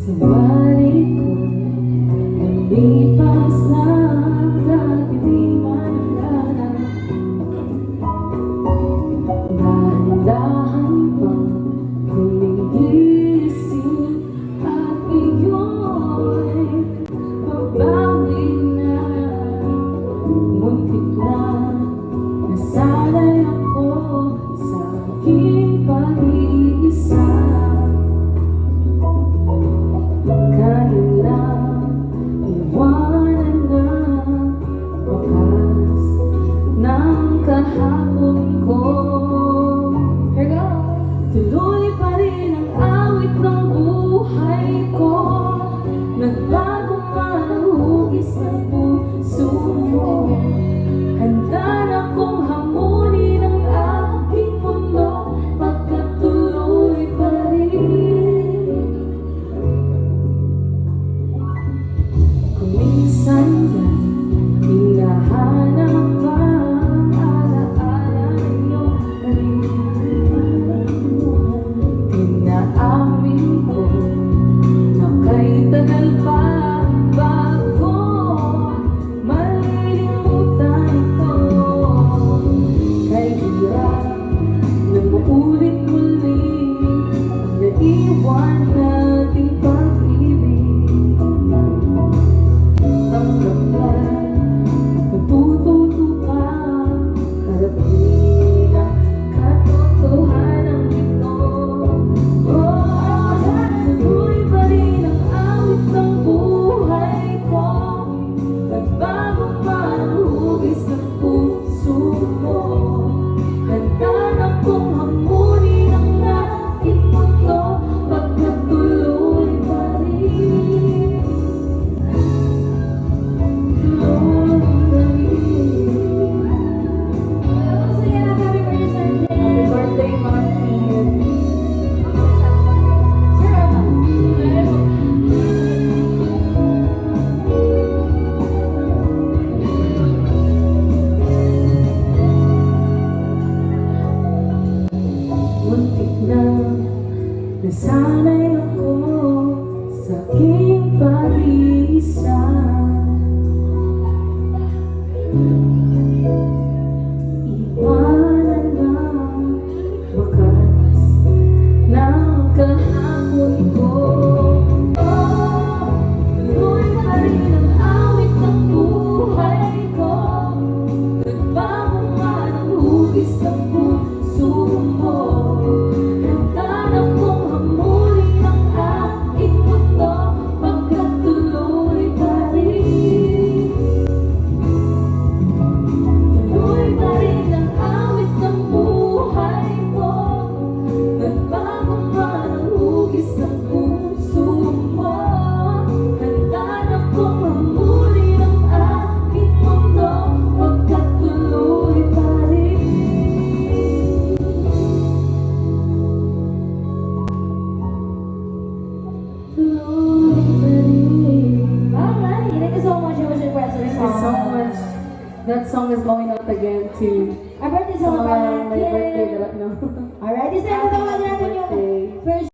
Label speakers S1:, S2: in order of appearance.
S1: Sa balik ko'y lumipas na hanggang hindi manalala. Dahan-dahan pang gumigising at iyo'y mabawi na. Muntik na nasanay ako sa aking pag-iisa. Kanina iwanan na wakas ng kahapon ko. Here we go! Tuloy pa rin ang awit ng buhay ko. Nagbago man ang hugis ng puso mo. Handa na kong hamunin ang aking mundo pagkatuloy pa rin. Kung minsan yan hinahanap pa ang alaala ng iyong narinig, tinaamin ko na kay tagal pa bago malilimutan ito. Kay hirap na maulit muli ang naiwan nating pag-ibig. Tanggap na natututo ka, harapin ang katotohanan ito. Tuloy pa rin ang awit ng buhay ko. Nagbago man ang hugis ng puso mo. Handa na kong hamunin ang aking mundo pagkatuloy pa rin. Happy birthday, Martin. Muntik na nasanay ako sa aking pag-iisa. Iwanan na wakas ng kahapon ko. Tuloy pa rin ang awit ng buhay ko. Nagbago man ang hugis ng puso mo. Handa na kong hamunin ang aking mundo pagkatuloy pa rin. Tuloy pa rin ang awit ng buhay ko. Nagbago man ang hugis ng puso mo. Handa na kong hamunin ang aking mundo pagkatuloy pa rin. Tuloy pa rin.
S2: Alright, thank you so much. It was a present
S1: Thank you so much. That song is going out again to
S2: Our birthday
S1: sa
S2: song
S1: mga
S2: para
S1: may birthday
S2: kay...
S1: na no.
S2: Alright, this time, natin yung
S1: Birthday.
S2: first